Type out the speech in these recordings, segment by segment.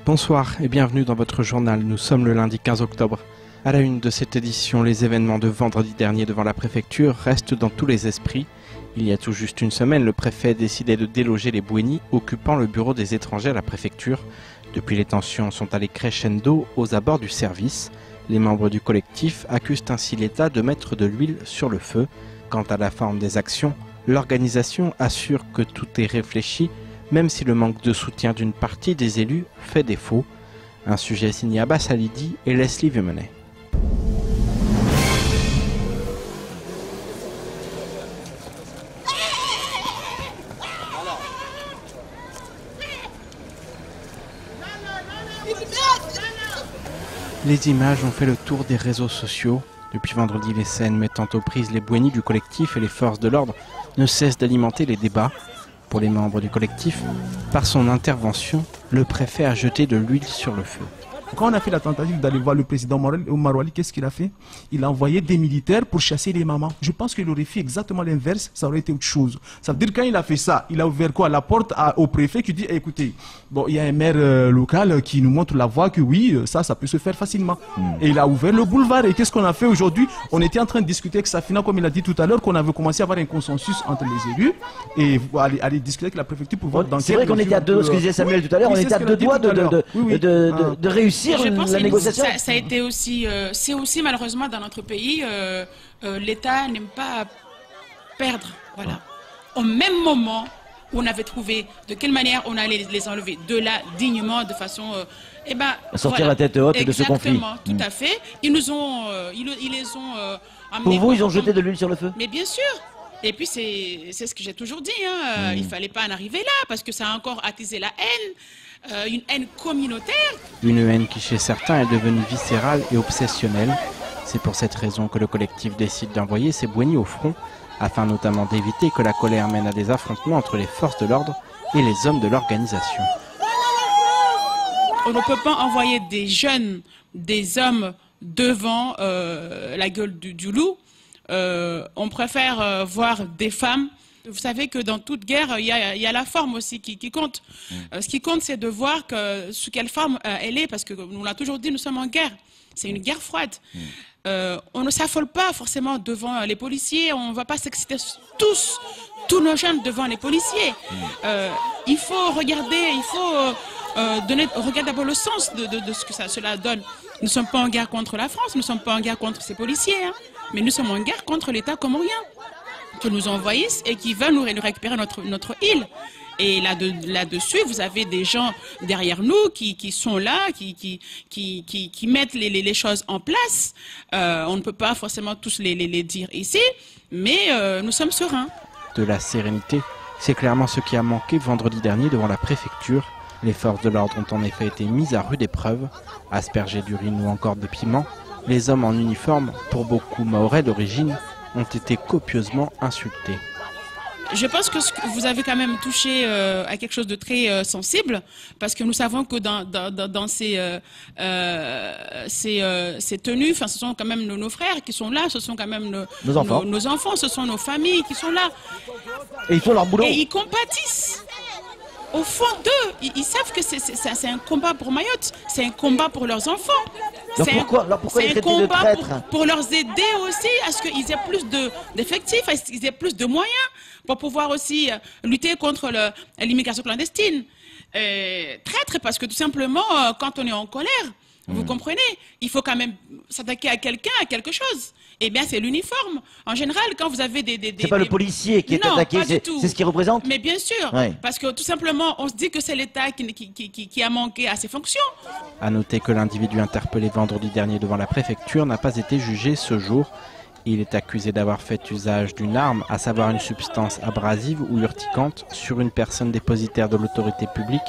Bonsoir et bienvenue dans votre journal. Nous sommes le lundi 15 octobre. À la une de cette édition, les événements de vendredi dernier devant la préfecture restent dans tous les esprits. Il y a tout juste une semaine, le préfet décidait de déloger les Bouénis occupant le bureau des étrangers à la préfecture. Depuis, les tensions sont allées crescendo aux abords du service. Les membres du collectif accusent ainsi l'État de mettre de l'huile sur le feu. Quant à la forme des actions, l'organisation assure que tout est réfléchi, même si le manque de soutien d'une partie des élus fait défaut. Un sujet signé Abbas Halidi et Leslie Viemenet. Les images ont fait le tour des réseaux sociaux. Depuis vendredi, les scènes mettant aux prises les Bouénis du collectif et les forces de l'ordre ne cessent d'alimenter les débats. Pour les membres du collectif, par son intervention, le préfet a jeté de l'huile sur le feu. Quand on a fait la tentative d'aller voir le président Marouali, qu'est-ce qu'il a fait? Il a envoyé des militaires pour chasser les mamans. Je pense qu'il aurait fait exactement l'inverse, ça aurait été autre chose. Ça veut dire quand il a fait ça, il a ouvert quoi? La porte au préfet qui dit écoutez, bon, il y a un maire local qui nous montre la voie que oui, ça peut se faire facilement. Et il a ouvert le boulevard. Et qu'est-ce qu'on a fait aujourd'hui? On était en train de discuter avec Safina, comme il a dit tout à l'heure, qu'on avait commencé à avoir un consensus entre les élus et aller discuter avec la préfecture pour voir dans quelle C'est vrai qu'on était à deux, ce que disait Samuel tout à l'heure, on était à deux doigts de réussir. Je pense la négociation. Ça a été aussi, c'est aussi malheureusement dans notre pays, l'État n'aime pas perdre. Voilà. Au même moment où on avait trouvé de quelle manière on allait les enlever de là dignement, de façon, sortir la tête haute de ce conflit. Exactement, tout à fait. Ils nous ont, ils les ont amenés. Pour vous, ils ont jeté de l'huile sur le feu. Mais bien sûr. Et puis c'est ce que j'ai toujours dit. Il fallait pas en arriver là parce que ça a encore attisé la haine. Une haine communautaire. Une haine qui chez certains est devenue viscérale et obsessionnelle. C'est pour cette raison que le collectif décide d'envoyer ses Bouénis au front, afin notamment d'éviter que la colère mène à des affrontements entre les forces de l'ordre et les hommes de l'organisation. On ne peut pas envoyer des jeunes, des hommes devant la gueule du loup. On préfère voir des femmes. Vous savez que dans toute guerre, il y a la forme aussi qui compte. Ce qui compte, c'est de voir sous quelle forme elle est, parce que nous l'a toujours dit, nous sommes en guerre. C'est une guerre froide. On ne s'affole pas forcément devant les policiers. On ne va pas s'exciter tous nos jeunes devant les policiers. Il faut regarder, il faut regarder d'abord le sens de ce que cela donne. Nous ne sommes pas en guerre contre la France, nous ne sommes pas en guerre contre ces policiers, mais nous sommes en guerre contre l'État comorien, qui nous envahissent et qui veulent nous récupérer notre île. Et là-dessus, vous avez des gens derrière nous qui sont là, qui mettent les choses en place. On ne peut pas forcément tous les dire ici, mais nous sommes sereins. De la sérénité, c'est clairement ce qui a manqué vendredi dernier devant la préfecture. Les forces de l'ordre ont en effet été mises à rude épreuve, aspergées d'urine ou encore de piment. Les hommes en uniforme, pour beaucoup mahorais d'origine, ont été copieusement insultés. Je pense que vous avez quand même touché à quelque chose de très sensible, parce que nous savons que dans ces tenues, ce sont quand même nos frères qui sont là, ce sont quand même nos enfants, ce sont nos familles qui sont là. Et ils font leur boulot. Et ils compatissent. Au fond d'eux, ils savent que c'est un combat pour Mayotte, c'est un combat pour leurs enfants. C'est un combat pour leur aider aussi à ce qu'ils aient plus d'effectifs, à ce qu'ils aient plus de moyens pour pouvoir aussi lutter contre l'immigration clandestine. Traître, parce que tout simplement, quand on est en colère, vous comprenez, il faut quand même s'attaquer à quelqu'un, à quelque chose. Eh bien, c'est l'uniforme. En général, quand vous avez c'est pas le policier qui est attaqué, c'est ce qu'il représente. Mais bien sûr, parce que tout simplement, on se dit que c'est l'État qui a manqué à ses fonctions. À noter que l'individu interpellé vendredi dernier devant la préfecture n'a pas été jugé ce jour. Il est accusé d'avoir fait usage d'une arme, à savoir une substance abrasive ou urticante, sur une personne dépositaire de l'autorité publique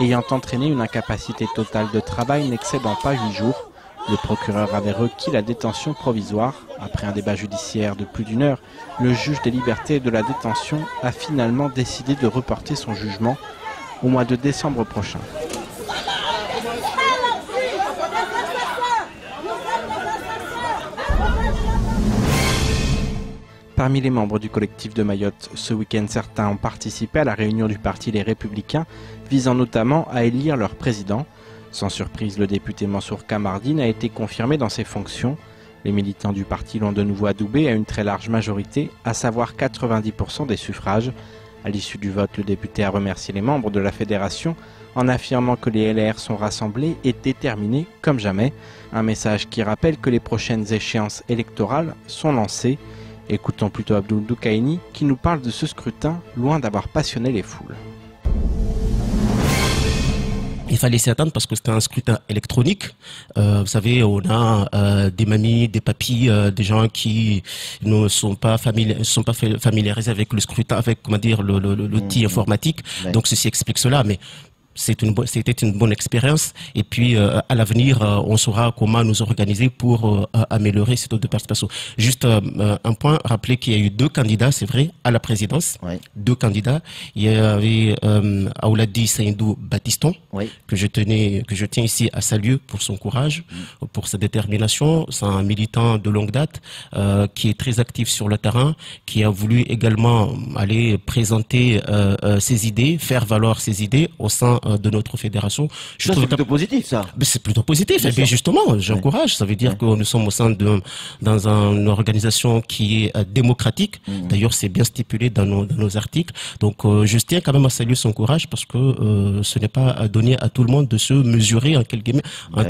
ayant entraîné une incapacité totale de travail n'excédant pas 8 jours. Le procureur avait requis la détention provisoire. Après un débat judiciaire de plus d'1 heure, le juge des libertés et de la détention a finalement décidé de reporter son jugement au mois de décembre prochain. Parmi les membres du collectif de Mayotte, ce week-end, certains ont participé à la réunion du parti Les Républicains, visant notamment à élire leur président. Sans surprise, le député Mansour Kamardine a été confirmé dans ses fonctions. Les militants du parti l'ont de nouveau adoubé à une très large majorité, à savoir 90% des suffrages. À l'issue du vote, le député a remercié les membres de la fédération en affirmant que les LR sont rassemblés et déterminés comme jamais. Un message qui rappelle que les prochaines échéances électorales sont lancées. Écoutons plutôt Abdoul Doukaini qui nous parle de ce scrutin loin d'avoir passionné les foules. Il fallait s'y attendre parce que c'était un scrutin électronique. Vous savez, on a des mamies, des papis, des gens qui ne sont pas familiarisés avec le scrutin, avec comment dire l'outil informatique. Ouais. Donc ceci explique cela. Mais c'était une bonne expérience et puis à l'avenir on saura comment nous organiser pour améliorer cette autre participation. Juste un point, rappeler qu'il y a eu 2 candidats, c'est vrai, à la présidence. Oui. 2 candidats. Il y avait Aouladi Saïdou Baptiston, oui, que je tiens ici à saluer pour son courage, pour sa détermination. C'est un militant de longue date qui est très actif sur le terrain, qui a voulu également aller présenter ses idées, faire valoir ses idées au sein de notre fédération. C'est plutôt positif, ça. C'est plutôt positif. Et bien justement, j'encourage. Ça veut dire que nous sommes au sein dans une organisation qui est démocratique. D'ailleurs, c'est bien stipulé dans nos articles. Donc, je tiens quand même à saluer son courage parce que ce n'est pas donné à tout le monde de se mesurer entre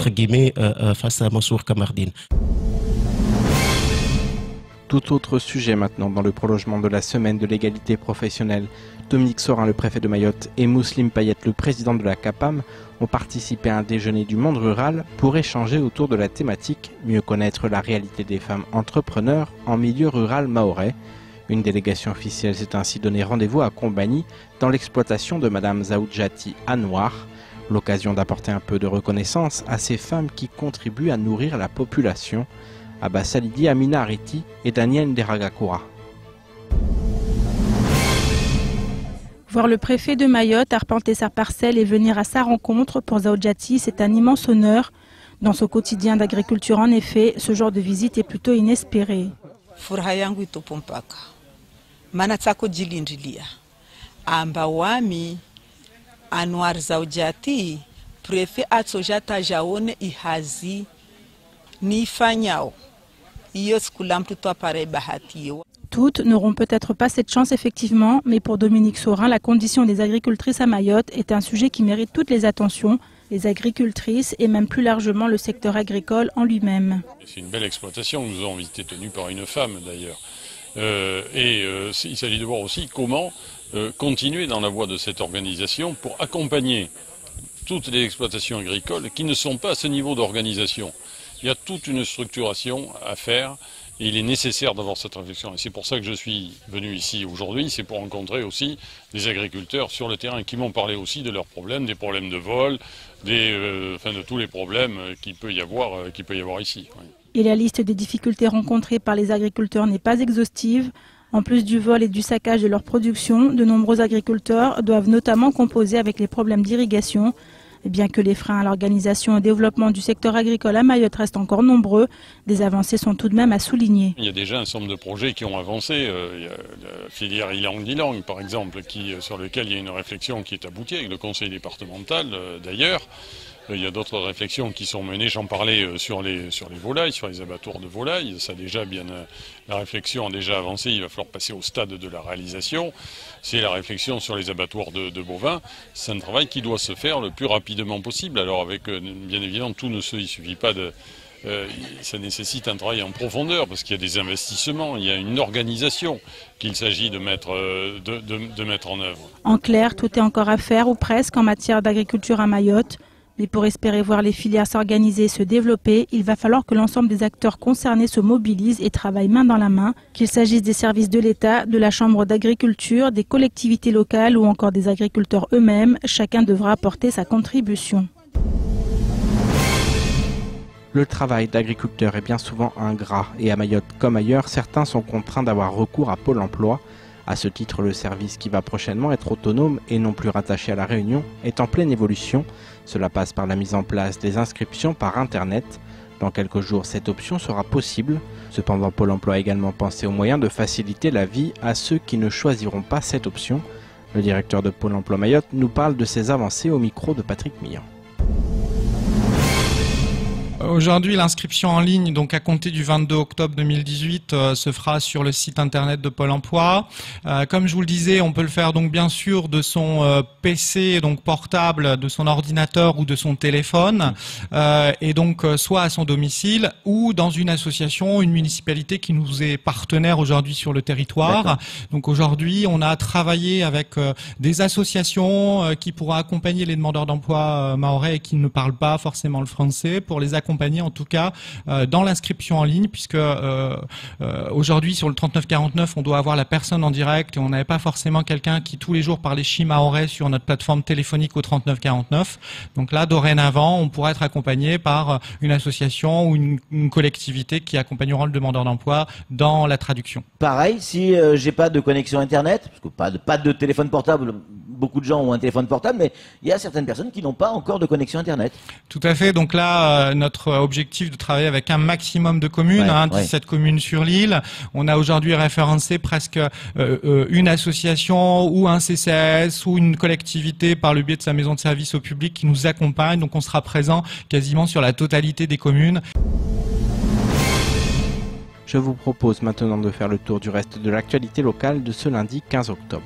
guillemets face à Mansour Kamardine. Tout autre sujet maintenant dans le prolongement de la semaine de l'égalité professionnelle. Dominique Sorin, le préfet de Mayotte, et Mouslim Payet, le président de la CAPAM, ont participé à un déjeuner du monde rural pour échanger autour de la thématique « Mieux connaître la réalité des femmes entrepreneurs en milieu rural mahorais ». Une délégation officielle s'est ainsi donné rendez-vous à Combani dans l'exploitation de Madame Zaoudjati Anouar. L'occasion d'apporter un peu de reconnaissance à ces femmes qui contribuent à nourrir la population. Abbas Salidi, Amina Ariti et Daniel Deragakoura. Voir le préfet de Mayotte arpenter sa parcelle et venir à sa rencontre pour Zaoudjati, c'est un immense honneur. Dans son quotidien d'agriculture, en effet, ce genre de visite est plutôt inespéré. Anwar Zaoudjati, préfet Atsojata Jaone Ihazi, Nifanyao. Toutes n'auront peut-être pas cette chance effectivement, mais pour Dominique Sorin, la condition des agricultrices à Mayotte est un sujet qui mérite toutes les attentions, les agricultrices et même plus largement le secteur agricole en lui-même. C'est une belle exploitation, nous avons été tenus par une femme d'ailleurs. Il s'agit de voir aussi comment continuer dans la voie de cette organisation pour accompagner toutes les exploitations agricoles qui ne sont pas à ce niveau d'organisation. Il y a toute une structuration à faire et il est nécessaire d'avoir cette réflexion. Et c'est pour ça que je suis venu ici aujourd'hui, c'est pour rencontrer aussi des agriculteurs sur le terrain qui m'ont parlé aussi de leurs problèmes, des problèmes de vol, de tous les problèmes qu'il peut y avoir ici. Oui. Et la liste des difficultés rencontrées par les agriculteurs n'est pas exhaustive. En plus du vol et du saccage de leur production, de nombreux agriculteurs doivent notamment composer avec les problèmes d'irrigation. Et bien que les freins à l'organisation et au développement du secteur agricole à Mayotte restent encore nombreux, des avancées sont tout de même à souligner. Il y a déjà un certain nombre de projets qui ont avancé. Il y a la filière Ilang-Dilang, par exemple, sur lequel il y a une réflexion qui est aboutie avec le conseil départemental d'ailleurs. Il y a d'autres réflexions qui sont menées, j'en parlais sur les volailles, sur les abattoirs de volailles. La réflexion a déjà avancé, il va falloir passer au stade de la réalisation. C'est la réflexion sur les abattoirs de bovins. C'est un travail qui doit se faire le plus rapidement possible. Alors avec, bien évidemment, il suffit pas de... ça nécessite un travail en profondeur parce qu'il y a des investissements, il y a une organisation qu'il s'agit de mettre en œuvre. En clair, tout est encore à faire ou presque en matière d'agriculture à Mayotte. Mais pour espérer voir les filières s'organiser et se développer, il va falloir que l'ensemble des acteurs concernés se mobilisent et travaillent main dans la main, qu'il s'agisse des services de l'État, de la Chambre d'agriculture, des collectivités locales ou encore des agriculteurs eux-mêmes. Chacun devra apporter sa contribution. Le travail d'agriculteur est bien souvent ingrat et à Mayotte comme ailleurs, certains sont contraints d'avoir recours à Pôle emploi. À ce titre, le service qui va prochainement être autonome et non plus rattaché à la Réunion est en pleine évolution. Cela passe par la mise en place des inscriptions par Internet. Dans quelques jours, cette option sera possible. Cependant, Pôle emploi a également pensé aux moyens de faciliter la vie à ceux qui ne choisiront pas cette option. Le directeur de Pôle emploi Mayotte nous parle de ces avancées au micro de Patrick Millan. Aujourd'hui, l'inscription en ligne, donc à compter du 22 octobre 2018, se fera sur le site internet de Pôle emploi. Comme je vous le disais, on peut le faire donc bien sûr de son PC, donc portable, de son ordinateur ou de son téléphone, et donc soit à son domicile ou dans une association, une municipalité qui nous est partenaire aujourd'hui sur le territoire. Donc aujourd'hui, on a travaillé avec des associations qui pourront accompagner les demandeurs d'emploi mahorais et qui ne parlent pas forcément le français, pour les accompagner en tout cas dans l'inscription en ligne, puisque aujourd'hui sur le 3949 on doit avoir la personne en direct et on n'avait pas forcément quelqu'un qui tous les jours parlait chi mahorais sur notre plateforme téléphonique au 3949. Donc là dorénavant on pourra être accompagné par une association ou une collectivité qui accompagnera le demandeur d'emploi dans la traduction. Pareil, si j'ai pas de connexion internet, parce que pas de téléphone portable, beaucoup de gens ont un téléphone portable, mais il y a certaines personnes qui n'ont pas encore de connexion internet. Tout à fait, donc là notre objectif de travailler avec un maximum de communes, 17 communes sur l'île. On a aujourd'hui référencé presque une association ou un CCAS ou une collectivité par le biais de sa maison de service au public qui nous accompagne, donc on sera présent quasiment sur la totalité des communes. Je vous propose maintenant de faire le tour du reste de l'actualité locale de ce lundi 15 octobre.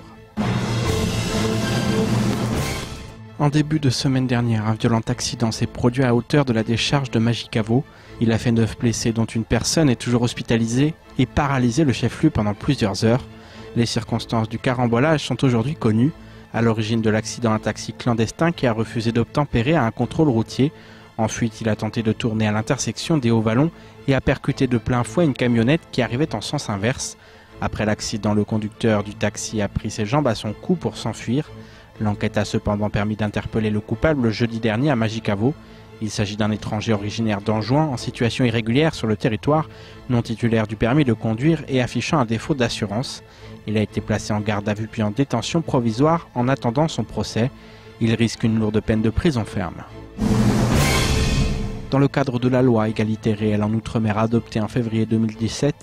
En début de semaine dernière, un violent accident s'est produit à hauteur de la décharge de Magicavo. Il a fait 9 blessés, dont une personne est toujours hospitalisée et paralysé le chef-lieu pendant plusieurs heures. Les circonstances du carambolage sont aujourd'hui connues. À l'origine de l'accident, un taxi clandestin qui a refusé d'obtempérer à un contrôle routier. En fuite, il a tenté de tourner à l'intersection des Hauts-Vallons et a percuté de plein fouet une camionnette qui arrivait en sens inverse. Après l'accident, le conducteur du taxi a pris ses jambes à son cou pour s'enfuir. L'enquête a cependant permis d'interpeller le coupable le jeudi dernier à Magicavo. Il s'agit d'un étranger originaire d'Anjouan en situation irrégulière sur le territoire, non titulaire du permis de conduire et affichant un défaut d'assurance. Il a été placé en garde à vue puis en détention provisoire en attendant son procès. Il risque une lourde peine de prison ferme. Dans le cadre de la loi Égalité réelle en Outre-mer adoptée en février 2017,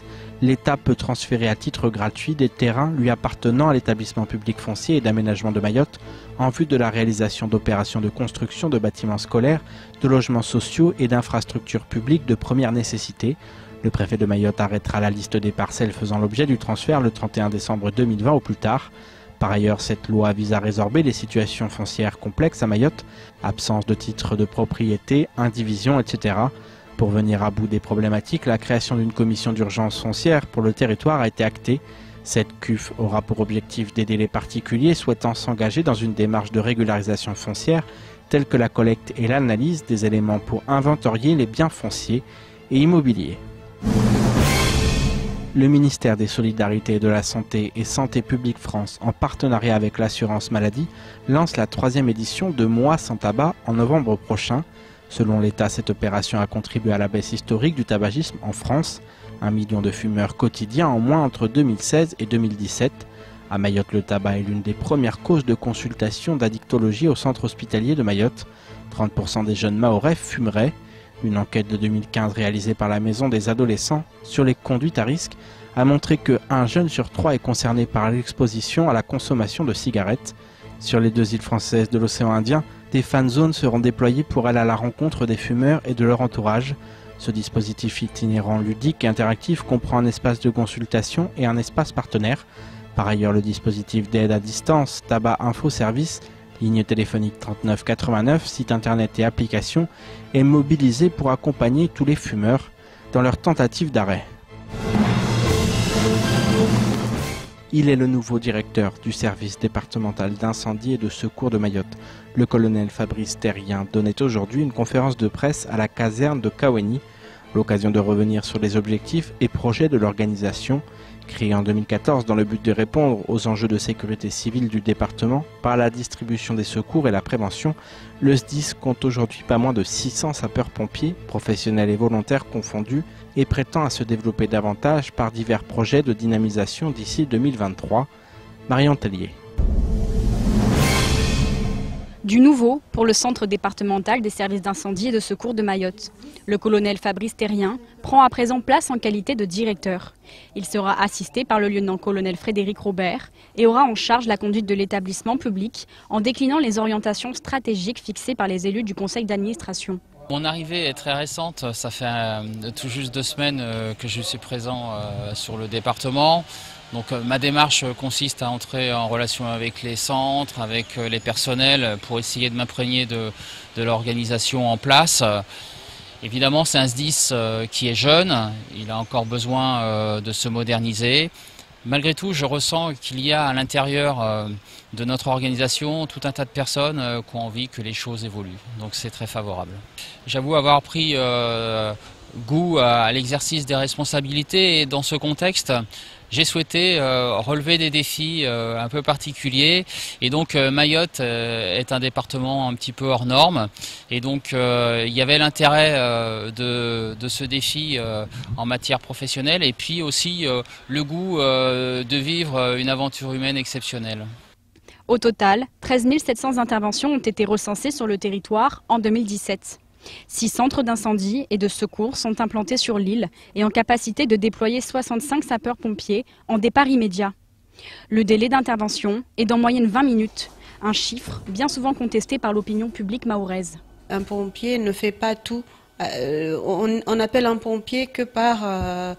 l'État peut transférer à titre gratuit des terrains lui appartenant à l'établissement public foncier et d'aménagement de Mayotte en vue de la réalisation d'opérations de construction de bâtiments scolaires, de logements sociaux et d'infrastructures publiques de première nécessité. Le préfet de Mayotte arrêtera la liste des parcelles faisant l'objet du transfert le 31 décembre 2020 au plus tard. Par ailleurs, cette loi vise à résorber les situations foncières complexes à Mayotte, absence de titres de propriété, indivision, etc. Pour venir à bout des problématiques, la création d'une commission d'urgence foncière pour le territoire a été actée. Cette CUF aura pour objectif d'aider les particuliers souhaitant s'engager dans une démarche de régularisation foncière, telle que la collecte et l'analyse des éléments pour inventorier les biens fonciers et immobiliers. Le ministère des Solidarités et de la Santé et Santé publique France, en partenariat avec l'assurance maladie, lance la 3e édition de Mois sans tabac en novembre prochain. Selon l'État, cette opération a contribué à la baisse historique du tabagisme en France. 1 million de fumeurs quotidiens en moins entre 2016 et 2017. À Mayotte, le tabac est l'une des premières causes de consultation d'addictologie au centre hospitalier de Mayotte. 30% des jeunes mahorais fumeraient. Une enquête de 2015 réalisée par la Maison des adolescents sur les conduites à risque a montré que 1 jeune sur 3 est concerné par l'exposition à la consommation de cigarettes. Sur les 2 îles françaises de l'océan Indien, des fan zones seront déployées pour aller à la rencontre des fumeurs et de leur entourage. Ce dispositif itinérant ludique et interactif comprend un espace de consultation et un espace partenaire. Par ailleurs, le dispositif d'aide à distance, tabac info service, ligne téléphonique 3989, site internet et application, est mobilisé pour accompagner tous les fumeurs dans leur tentative d'arrêt. Il est le nouveau directeur du service départemental d'incendie et de secours de Mayotte. Le colonel Fabrice Terrien donnait aujourd'hui une conférence de presse à la caserne de Kaweni, l'occasion de revenir sur les objectifs et projets de l'organisation. Créé en 2014 dans le but de répondre aux enjeux de sécurité civile du département par la distribution des secours et la prévention, le SDIS compte aujourd'hui pas moins de 600 sapeurs-pompiers, professionnels et volontaires confondus, et prétend à se développer davantage par divers projets de dynamisation d'ici 2023. Marion Tellier. Du nouveau pour le Centre départemental des services d'incendie et de secours de Mayotte. Le colonel Fabrice Terrien prend à présent place en qualité de directeur. Il sera assisté par le lieutenant-colonel Frédéric Robert et aura en charge la conduite de l'établissement public en déclinant les orientations stratégiques fixées par les élus du conseil d'administration. Mon arrivée est très récente, ça fait tout juste 2 semaines que je suis présent sur le département. Donc ma démarche consiste à entrer en relation avec les centres, avec les personnels pour essayer de m'imprégner de l'organisation en place. Évidemment, c'est un SDIS qui est jeune, il a encore besoin de se moderniser. Malgré tout, je ressens qu'il y a à l'intérieur de notre organisation tout un tas de personnes qui ont envie que les choses évoluent. Donc c'est très favorable. J'avoue avoir pris goût à l'exercice des responsabilités et dans ce contexte, j'ai souhaité relever des défis un peu particuliers et donc Mayotte est un département un petit peu hors norme et donc il y avait l'intérêt de ce défi en matière professionnelle et puis aussi le goût de vivre une aventure humaine exceptionnelle. Au total, 13 700 interventions ont été recensées sur le territoire en 2017. 6 centres d'incendie et de secours sont implantés sur l'île et en capacité de déployer 65 sapeurs-pompiers en départ immédiat. Le délai d'intervention est d'en moyenne 20 minutes, un chiffre bien souvent contesté par l'opinion publique mahoraise. Un pompier ne fait pas tout. On appelle un pompier que par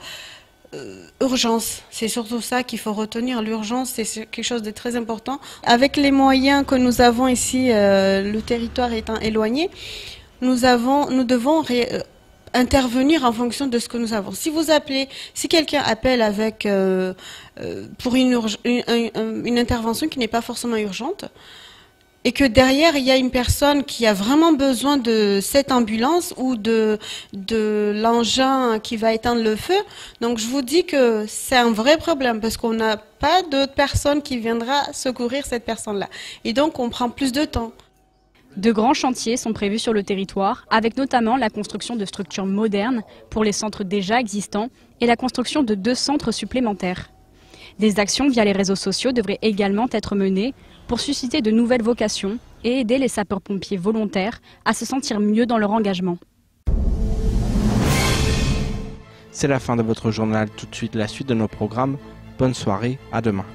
urgence. C'est surtout ça qu'il faut retenir. L'urgence, c'est quelque chose de très important. Avec les moyens que nous avons ici, le territoire étant éloigné, nous devons intervenir en fonction de ce que nous avons. Si quelqu'un appelle avec pour une intervention qui n'est pas forcément urgente, et que derrière il y a une personne qui a vraiment besoin de cette ambulance ou de l'engin qui va éteindre le feu, donc je vous dis que c'est un vrai problème parce qu'on n'a pas d'autre personne qui viendra secourir cette personne-là. Et donc on prend plus de temps. De grands chantiers sont prévus sur le territoire, avec notamment la construction de structures modernes pour les centres déjà existants et la construction de 2 centres supplémentaires. Des actions via les réseaux sociaux devraient également être menées pour susciter de nouvelles vocations et aider les sapeurs-pompiers volontaires à se sentir mieux dans leur engagement. C'est la fin de votre journal, tout de suite la suite de nos programmes. Bonne soirée, à demain.